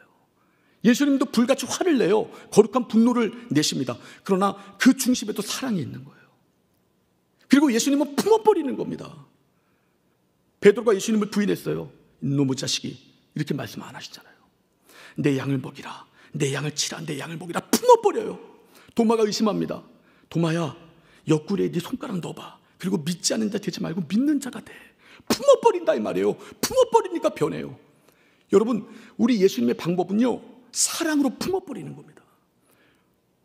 예수님도 불같이 화를 내요. 거룩한 분노를 내십니다. 그러나 그 중심에도 사랑이 있는 거예요. 그리고 예수님은 품어버리는 겁니다. 베드로가 예수님을 부인했어요. 이놈의 자식이, 이렇게 말씀 안 하시잖아요. 내 양을 먹이라, 내 양을 치라, 내 양을 먹이라 품어버려요. 도마가 의심합니다. 도마야, 옆구리에 네 손가락 넣어봐. 그리고 믿지 않는 자 되지 말고 믿는 자가 돼. 품어버린다 이 말이에요. 품어버리니까 변해요. 여러분, 우리 예수님의 방법은요, 사랑으로 품어버리는 겁니다.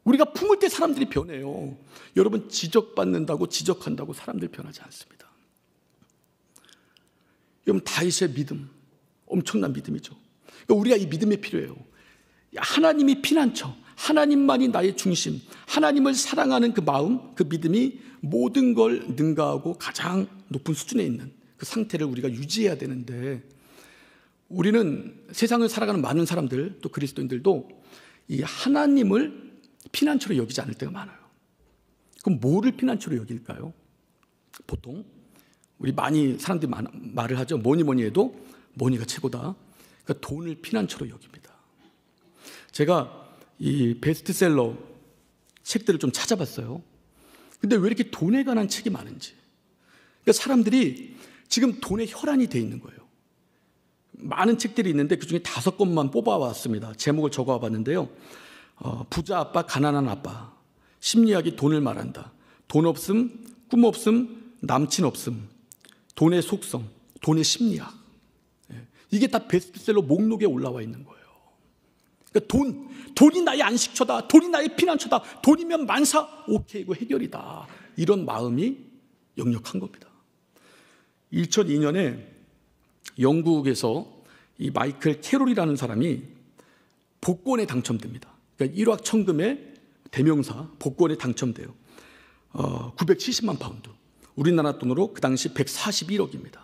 우리가 품을 때 사람들이 변해요. 여러분, 지적받는다고 지적한다고 사람들이 변하지 않습니다. 여러분, 다윗의 믿음, 엄청난 믿음이죠. 그러니까 우리가 이 믿음이 필요해요. 하나님이 피난처, 하나님만이 나의 중심, 하나님을 사랑하는 그 마음, 그 믿음이 모든 걸 능가하고 가장 높은 수준에 있는 그 상태를 우리가 유지해야 되는데, 우리는 세상을 살아가는 많은 사람들, 또 그리스도인들도 이 하나님을 피난처로 여기지 않을 때가 많아요. 그럼 뭐를 피난처로 여길까요? 보통 우리 많이 사람들이 말을 하죠. 뭐니 해도 머니가 최고다. 그러니까 돈을 피난처로 여깁니다. 제가 이 베스트셀러 책들을 좀 찾아봤어요. 근데 왜 이렇게 돈에 관한 책이 많은지. 그러니까 사람들이 지금 돈에 혈안이 돼 있는 거예요. 많은 책들이 있는데 그중에 5권만 뽑아왔습니다. 제목을 적어와 봤는데요. 부자 아빠, 가난한 아빠, 심리학이 돈을 말한다. 돈 없음, 꿈 없음, 남친 없음, 돈의 속성, 돈의 심리학. 이게 다 베스트셀러 목록에 올라와 있는 거예요. 그러니까 돈이 나의 안식처다, 돈이 나의 피난처다, 돈이면 만사, 오케이, 이거 해결이다. 이런 마음이 역력한 겁니다. 2002년에 영국에서 이 마이클 캐롤이라는 사람이 복권에 당첨됩니다. 그러니까 1억 천금의 대명사 복권에 당첨돼요. 970만 파운드. 우리나라 돈으로 그 당시 141억입니다.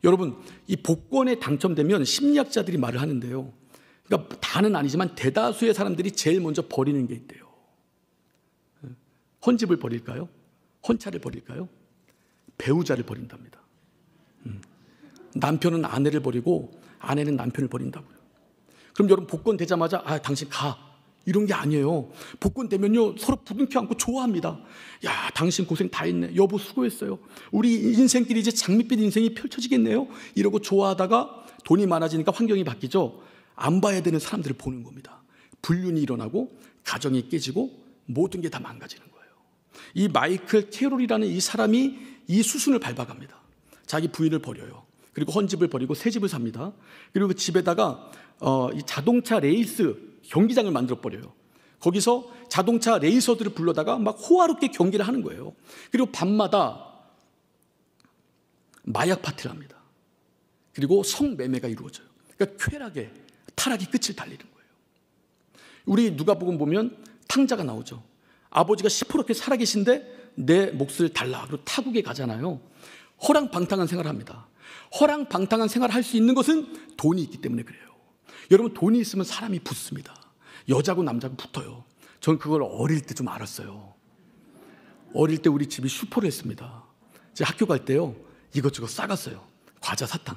여러분, 이 복권에 당첨되면 심리학자들이 말을 하는데요. 그러니까 다는 아니지만 대다수의 사람들이 제일 먼저 버리는 게 있대요. 헌집을 버릴까요? 헌차를 버릴까요? 배우자를 버린답니다. 남편은 아내를 버리고 아내는 남편을 버린다고요. 그럼 여러분, 복권 되자마자 당신 가, 이런 게 아니에요. 복권 되면요, 서로 부둥켜 안고 좋아합니다. 야, 당신 고생 다 했네. 여보 수고했어요. 우리 인생끼리 이제 장밋빛 인생이 펼쳐지겠네요. 이러고 좋아하다가 돈이 많아지니까 환경이 바뀌죠. 안 봐야 되는 사람들을 보는 겁니다. 불륜이 일어나고 가정이 깨지고 모든 게 다 망가지는 거예요. 이 마이클 캐롤이라는 이 사람이 이 수순을 밟아갑니다. 자기 부인을 버려요. 그리고 헌집을 버리고 새 집을 삽니다. 그리고 그 집에다가 이 자동차 레이스 경기장을 만들어 버려요. 거기서 자동차 레이서들을 불러다가 막 호화롭게 경기를 하는 거예요. 그리고 밤마다 마약 파티를 합니다. 그리고 성매매가 이루어져요. 그러니까 쾌락에 타락이 끝을 달리는 거예요. 우리 누가복음 보면 탕자가 나오죠. 아버지가 시퍼렇게 살아계신데 내 몫을 달라. 그리고 타국에 가잖아요. 허랑방탕한 생활을 합니다. 허랑방탕한 생활을 할 수 있는 것은 돈이 있기 때문에 그래요. 여러분, 돈이 있으면 사람이 붙습니다. 여자고 남자고 붙어요. 전 그걸 어릴 때 좀 알았어요. 어릴 때 우리 집이 슈퍼를 했습니다. 제가 학교 갈 때요, 이것저것 싸갔어요. 과자, 사탕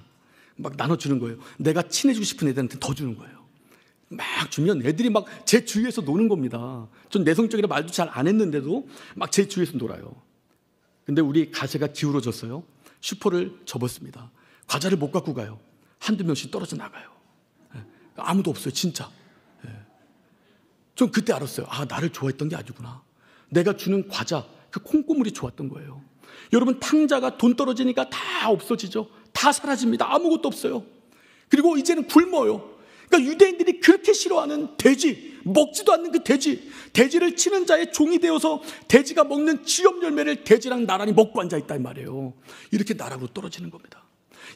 막 나눠주는 거예요. 내가 친해지고 싶은 애들한테 더 주는 거예요. 막 주면 애들이 막 제 주위에서 노는 겁니다. 전 내성적이라 말도 잘 안 했는데도 막 제 주위에서 놀아요. 근데 우리 가세가 기울어졌어요. 슈퍼를 접었습니다. 과자를 못 갖고 가요. 한두 명씩 떨어져 나가요. 아무도 없어요, 진짜. 전 그때 알았어요. 아, 나를 좋아했던 게 아니구나. 내가 주는 과자, 그 콩고물이 좋았던 거예요. 여러분, 탕자가 돈 떨어지니까 다 없어지죠. 다 사라집니다. 아무것도 없어요. 그리고 이제는 굶어요. 그러니까 유대인들이 그렇게 싫어하는 돼지, 먹지도 않는 그 돼지, 돼지를 치는 자의 종이 되어서 돼지가 먹는 지엽 열매를 돼지랑 나란히 먹고 앉아있다 이 말이에요. 이렇게 나락으로 떨어지는 겁니다.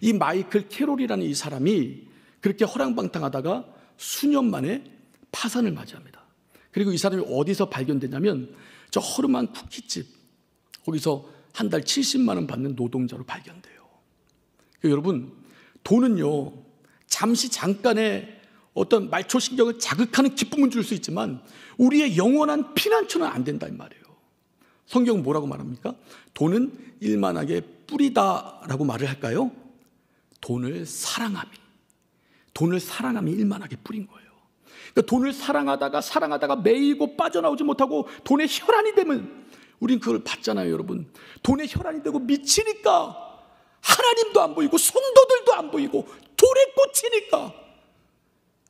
이 마이클 캐롤이라는 이 사람이 그렇게 허랑방탕하다가 수년 만에 파산을 맞이합니다. 그리고 이 사람이 어디서 발견되냐면 저 허름한 쿠키집, 거기서 한 달 70만 원 받는 노동자로 발견돼요. 그러니까 여러분, 돈은요, 잠시 잠깐의 어떤 말초신경을 자극하는 기쁨은 줄 수 있지만 우리의 영원한 피난처는 안 된다 이 말이에요. 성경은 뭐라고 말합니까? 돈은 일만하게 뿌리다라고 말을 할까요? 돈을 사랑함이 일만하게 뿌린 거예요. 그러니까 돈을 사랑하다가 매이고 빠져나오지 못하고 돈의 혈안이 되면 우린 그걸 받잖아요, 여러분. 돈의 혈안이 되고 미치니까 하나님도 안 보이고 성도들도 안 보이고 돌에 꽂히니까,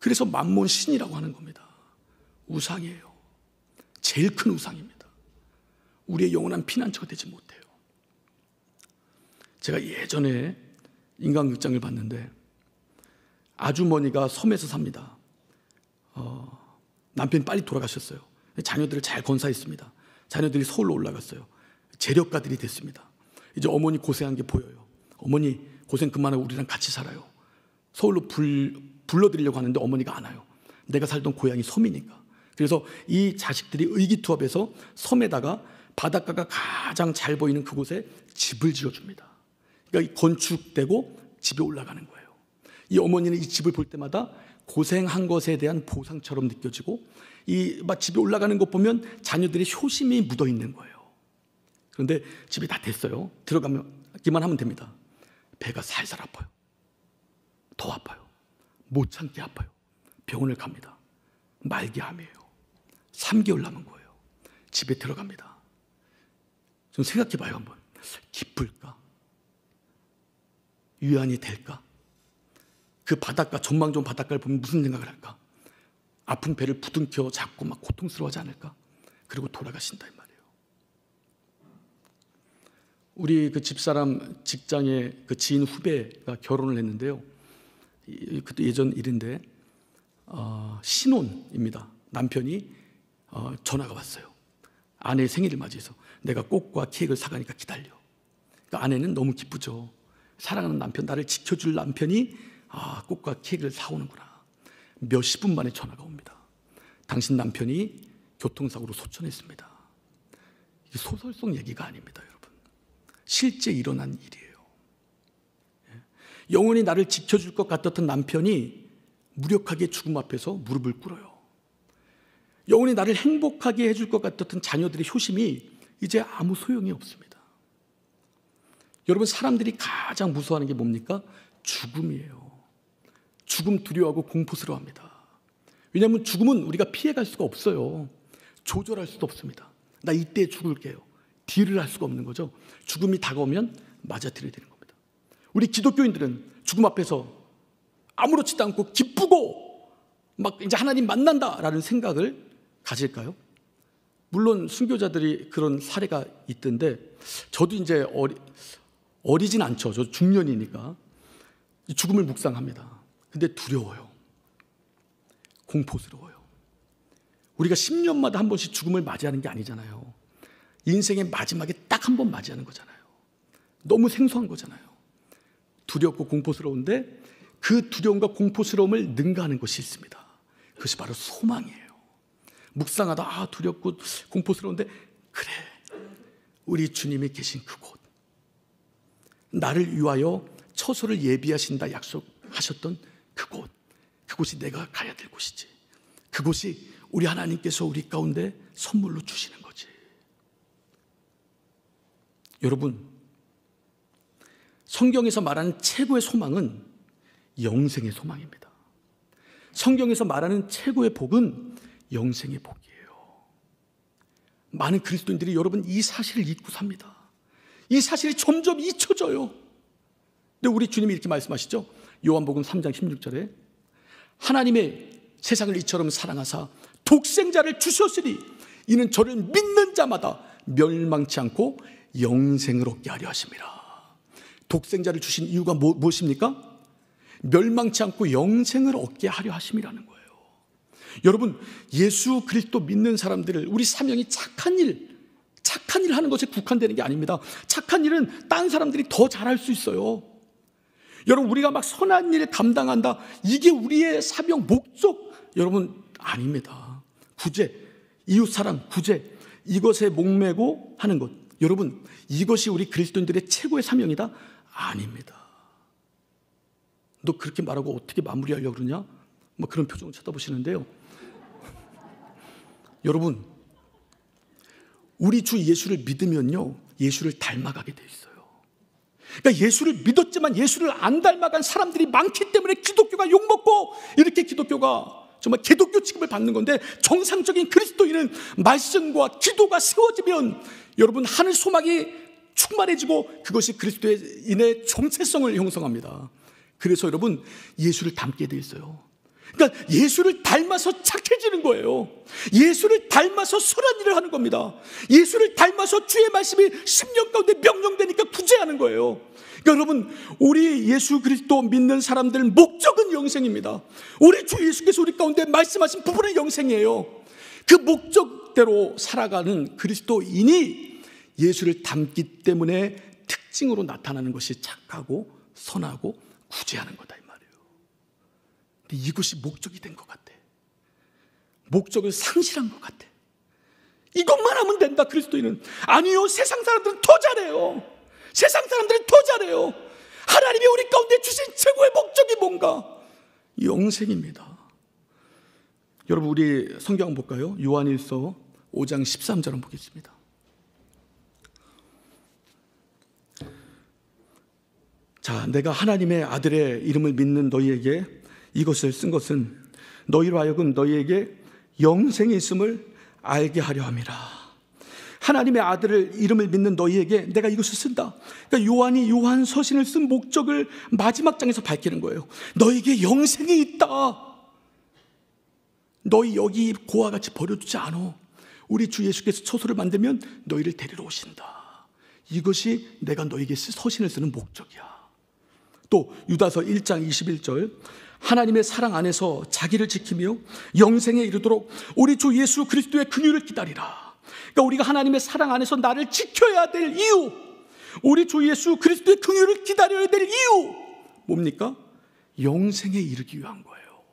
그래서 만몬 신이라고 하는 겁니다. 우상이에요. 제일 큰 우상입니다. 우리의 영원한 피난처가 되지 못해요. 제가 예전에 인간극장을 봤는데 아주머니가 섬에서 삽니다. 남편이 빨리 돌아가셨어요. 자녀들을 잘 건사했습니다. 자녀들이 서울로 올라갔어요. 재력가들이 됐습니다. 이제 어머니 고생한 게 보여요. 어머니 고생 그만하고 우리랑 같이 살아요. 서울로 불러드리려고 하는데 어머니가 안 와요. 내가 살던 고향이 섬이니까. 그래서 이 자식들이 의기투합해서 섬에다가 바닷가가 가장 잘 보이는 그곳에 집을 지어줍니다. 그러니까 건축되고 집에 올라가는 거예요. 이 어머니는 이 집을 볼 때마다 고생한 것에 대한 보상처럼 느껴지고, 이 집에 올라가는 것 보면 자녀들의 효심이 묻어 있는 거예요. 그런데 집이 다 됐어요. 들어가기만 하면 됩니다. 배가 살살 아파요. 더 아파요. 못 참게 아파요. 병원을 갑니다. 말기암이에요. 3개월 남은 거예요. 집에 들어갑니다. 좀 생각해봐요, 한번. 기쁠까? 위안이 될까? 그 바닷가, 전망 좋은 바닷가를 보면 무슨 생각을 할까? 아픈 배를 부둥켜 잡고 막 고통스러워하지 않을까? 그리고 돌아가신다 이 말이에요. 우리 그 집사람 직장의 그 지인 후배가 결혼을 했는데요. 그것도 예전 일인데 신혼입니다. 남편이 전화가 왔어요. 아내의 생일을 맞이해서 내가 꽃과 케이크를 사가니까 기다려. 그러니까 아내는 너무 기쁘죠. 사랑하는 남편, 나를 지켜줄 남편이 꽃과 케이크를 사오는구나. 몇십 분 만에 전화가 옵니다. 당신 남편이 교통사고로 소천했습니다. 이게 소설 속 얘기가 아닙니다, 여러분. 실제 일어난 일이에요. 영원히 나를 지켜줄 것 같았던 남편이 무력하게 죽음 앞에서 무릎을 꿇어요. 영원히 나를 행복하게 해줄 것 같았던 자녀들의 효심이 이제 아무 소용이 없습니다. 여러분, 사람들이 가장 무서워하는 게 뭡니까? 죽음이에요. 죽음 두려워하고 공포스러워합니다. 왜냐하면 죽음은 우리가 피해갈 수가 없어요. 조절할 수도 없습니다. 나 이때 죽을게요. 딜을 할 수가 없는 거죠. 죽음이 다가오면 맞아들여야 되는 겁니다. 우리 기독교인들은 죽음 앞에서 아무렇지도 않고 기쁘고 막 이제 하나님 만난다라는 생각을 가질까요? 물론 순교자들이 그런 사례가 있던데 저도 이제 어리진 않죠. 저 중년이니까 죽음을 묵상합니다. 근데 두려워요. 공포스러워요. 우리가 10년마다 한 번씩 죽음을 맞이하는 게 아니잖아요. 인생의 마지막에 딱 한 번 맞이하는 거잖아요. 너무 생소한 거잖아요. 두렵고 공포스러운데 그 두려움과 공포스러움을 능가하는 것이 있습니다. 그것이 바로 소망이에요. 묵상하다 두렵고 공포스러운데 그래, 우리 주님이 계신 그곳, 나를 위하여 처소를 예비하신다 약속하셨던 그곳, 그곳이 내가 가야 될 곳이지. 그곳이 우리 하나님께서 우리 가운데 선물로 주시는 거지. 여러분, 성경에서 말하는 최고의 소망은 영생의 소망입니다. 성경에서 말하는 최고의 복은 영생의 복이에요. 많은 그리스도인들이 여러분 이 사실을 잊고 삽니다. 이 사실이 점점 잊혀져요. 근데 우리 주님이 이렇게 말씀하시죠. 요한복음 3장 16절에 하나님의 세상을 이처럼 사랑하사 독생자를 주셨으니 이는 저를 믿는 자마다 멸망치 않고 영생을 얻게 하려 하심이라. 독생자를 주신 이유가 무엇입니까? 멸망치 않고 영생을 얻게 하려 하심이라는 거예요. 여러분, 예수 그리스도 믿는 사람들을 우리 사명이 착한 일 하는 것에 국한되는 게 아닙니다. 착한 일은 다른 사람들이 더 잘할 수 있어요. 여러분, 우리가 막 선한 일을 감당한다, 이게 우리의 사명 목적, 여러분 아닙니다. 구제, 이웃사랑, 구제, 이것에 목매고 하는 것, 여러분 이것이 우리 그리스도인들의 최고의 사명이다? 아닙니다. 너 그렇게 말하고 어떻게 마무리하려고 그러냐? 뭐 그런 표정을 쳐다보시는데요. 여러분, 우리 주 예수를 믿으면요, 예수를 닮아가게 돼 있어요. 그러니까 예수를 믿었지만 예수를 안 닮아간 사람들이 많기 때문에 기독교가 욕먹고 이렇게 기독교가 정말 기독교 취급을 받는 건데, 정상적인 그리스도인은 말씀과 기도가 세워지면 여러분 하늘 소망이 충만해지고 그것이 그리스도인의 정체성을 형성합니다. 그래서 여러분 예수를 닮게 돼 있어요. 그러니까 예수를 닮아서 착해지는 거예요. 예수를 닮아서 선한 일을 하는 겁니다. 예수를 닮아서 주의 말씀이 10년 가운데 명령되니까 구제하는 거예요. 그러니까 여러분, 우리 예수 그리스도 믿는 사람들 목적은 영생입니다. 우리 주 예수께서 우리 가운데 말씀하신 부분은 영생이에요. 그 목적대로 살아가는 그리스도인이 예수를 닮기 때문에 특징으로 나타나는 것이 착하고 선하고 구제하는 거다 이 말이에요. 근데 이것이 목적이 된 것 같아. 목적을 상실한 것 같아. 이것만 하면 된다 그리스도인은. 아니요, 세상 사람들은 더 잘해요. 세상 사람들은 더 잘해요. 하나님이 우리 가운데 주신 최고의 목적이 뭔가? 영생입니다. 여러분, 우리 성경 볼까요? 요한일서 5장 13절 한번 보겠습니다. 자, 내가 하나님의 아들의 이름을 믿는 너희에게 이것을 쓴 것은 너희로 하여금 너희에게 영생이 있음을 알게 하려 함이라. 하나님의 아들을 이름을 믿는 너희에게 내가 이것을 쓴다. 그러니까 요한이 요한 서신을 쓴 목적을 마지막 장에서 밝히는 거예요. 너희에게 영생이 있다. 너희 여기 고와 같이 버려두지 않아. 우리 주 예수께서 처소를 만들면 너희를 데리러 오신다. 이것이 내가 너희에게 서신을 쓰는 목적이야. 또 유다서 1장 21절, 하나님의 사랑 안에서 자기를 지키며 영생에 이르도록 우리 주 예수 그리스도의 긍휼을 기다리라. 그러니까 우리가 하나님의 사랑 안에서 나를 지켜야 될 이유, 우리 주 예수 그리스도의 긍휼을 기다려야 될 이유 뭡니까? 영생에 이르기 위한 거예요.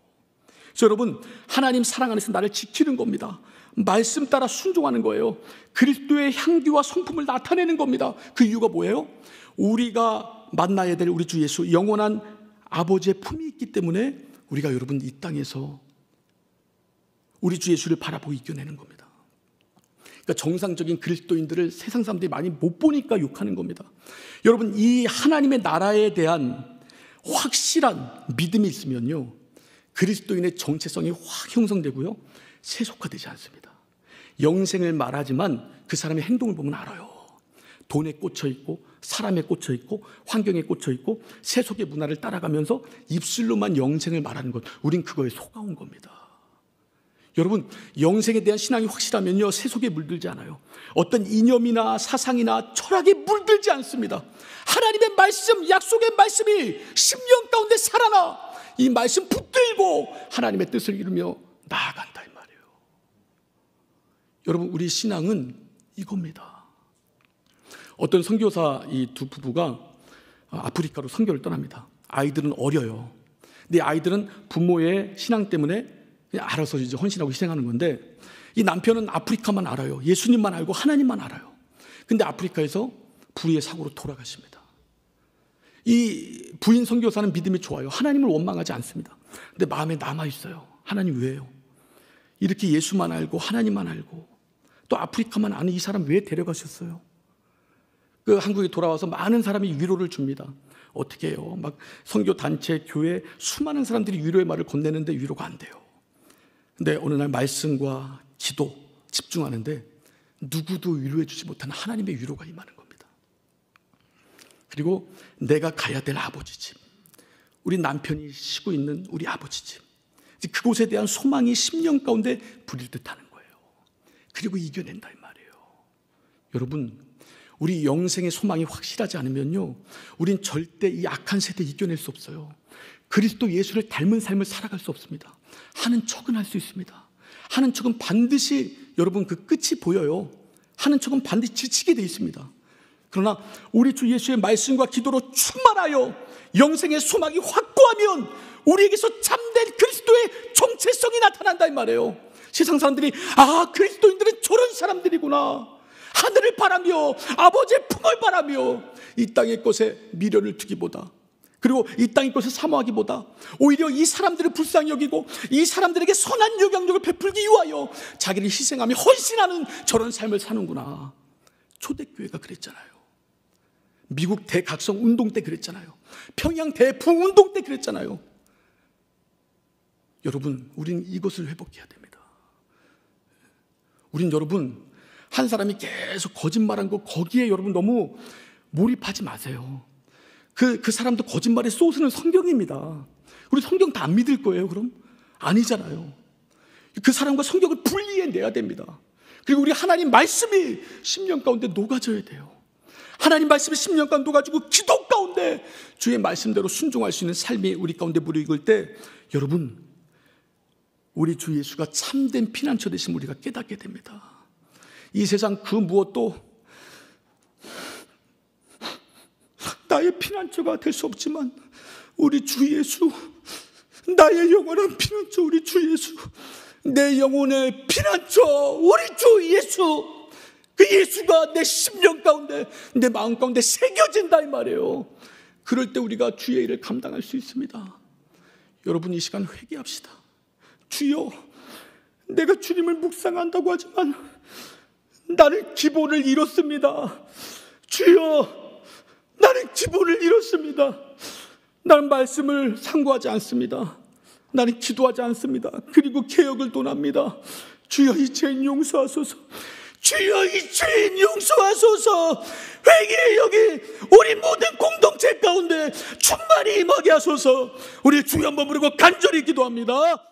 그래서 여러분, 하나님 사랑 안에서 나를 지키는 겁니다. 말씀 따라 순종하는 거예요. 그리스도의 향기와 성품을 나타내는 겁니다. 그 이유가 뭐예요? 우리가 만나야 될 우리 주 예수, 영원한 아버지의 품이 있기 때문에 우리가 여러분 이 땅에서 우리 주 예수를 바라보고 이겨내는 겁니다. 그러니까 정상적인 그리스도인들을 세상 사람들이 많이 못 보니까 욕하는 겁니다. 여러분, 이 하나님의 나라에 대한 확실한 믿음이 있으면요, 그리스도인의 정체성이 확 형성되고요, 세속화되지 않습니다. 영생을 말하지만 그 사람의 행동을 보면 알아요. 돈에 꽂혀 있고 사람에 꽂혀 있고 환경에 꽂혀 있고 세속의 문화를 따라가면서 입술로만 영생을 말하는 것, 우린 그거에 속아온 겁니다. 여러분, 영생에 대한 신앙이 확실하면요, 세속에 물들지 않아요. 어떤 이념이나 사상이나 철학에 물들지 않습니다. 하나님의 말씀, 약속의 말씀이 심령 가운데 살아나 이 말씀 붙들고 하나님의 뜻을 이루며 나아간다 이 말이에요. 여러분, 우리 신앙은 이겁니다. 어떤 선교사 이 두 부부가 아프리카로 선교를 떠납니다. 아이들은 어려요. 근데 아이들은 부모의 신앙 때문에 그냥 알아서 이제 헌신하고 희생하는 건데, 이 남편은 아프리카만 알아요. 예수님만 알고 하나님만 알아요. 근데 아프리카에서 불의의 사고로 돌아가십니다. 이 부인 선교사는 믿음이 좋아요. 하나님을 원망하지 않습니다. 근데 마음에 남아있어요. 하나님 왜요? 이렇게 예수만 알고 하나님만 알고 또 아프리카만 아는 이 사람 왜 데려가셨어요? 그 한국에 돌아와서 많은 사람이 위로를 줍니다. 어떻게 해요? 막 선교 단체, 교회 수많은 사람들이 위로의 말을 건네는데 위로가 안 돼요. 근데 어느 날 말씀과 기도 집중하는데 누구도 위로해 주지 못하는 하나님의 위로가 임하는 겁니다. 그리고 내가 가야 될 아버지 집, 우리 남편이 쉬고 있는 우리 아버지 집, 그곳에 대한 소망이 심령 가운데 불일 듯하는 거예요. 그리고 이겨낸다 이 말이에요. 여러분, 우리 영생의 소망이 확실하지 않으면요, 우린 절대 이 악한 세대 이겨낼 수 없어요. 그리스도 예수를 닮은 삶을 살아갈 수 없습니다. 하는 척은 할 수 있습니다. 하는 척은 반드시 여러분 그 끝이 보여요. 하는 척은 반드시 지치게 돼 있습니다. 그러나 우리 주 예수의 말씀과 기도로 충만하여 영생의 소망이 확고하면 우리에게서 참된 그리스도의 정체성이 나타난다 이 말이에요. 세상 사람들이 그리스도인들은 저런 사람들이구나, 하늘을 바라며 아버지의 품을 바라며 이 땅의 것에 미련을 두기보다, 그리고 이 땅의 것을 사모하기보다 오히려 이 사람들을 불쌍히 여기고 이 사람들에게 선한 영향력을 베풀기 위하여 자기를 희생하며 헌신하는 저런 삶을 사는구나. 초대교회가 그랬잖아요. 미국 대각성 운동 때 그랬잖아요. 평양 대부운동 때 그랬잖아요. 여러분, 우린 이것을 회복해야 됩니다. 우린 여러분, 한 사람이 계속 거짓말한 거 거기에 여러분 너무 몰입하지 마세요. 그 사람도 거짓말에 소스는 성경입니다. 우리 성경 다 안 믿을 거예요, 그럼? 아니잖아요. 그 사람과 성경을 분리해내야 됩니다. 그리고 우리 하나님 말씀이 심령 가운데 녹아져야 돼요. 하나님 말씀이 심령 가운데 녹아지고 기도 가운데 주의 말씀대로 순종할 수 있는 삶이 우리 가운데 무르익을 때, 여러분, 우리 주 예수가 참된 피난처 되신 우리가 깨닫게 됩니다. 이 세상 그 무엇도 나의 피난처가 될 수 없지만 우리 주 예수, 나의 영원한 피난처 우리 주 예수, 내 영혼의 피난처 우리 주 예수, 그 예수가 내 심령 가운데 내 마음 가운데 새겨진다 이 말이에요. 그럴 때 우리가 주의 일을 감당할 수 있습니다. 여러분, 이 시간 회개합시다. 주여, 내가 주님을 묵상한다고 하지만 나는 기본을 잃었습니다. 주여, 나는 기본을 잃었습니다. 나는 말씀을 상고하지 않습니다. 나는 기도하지 않습니다. 그리고 개혁을 논합니다. 주여, 이 죄인 용서하소서. 주여, 이 죄인 용서하소서. 회개의 영이 우리 모든 공동체 가운데 충만히 임하게 하소서. 우리 주여 한번 부르고 간절히 기도합니다.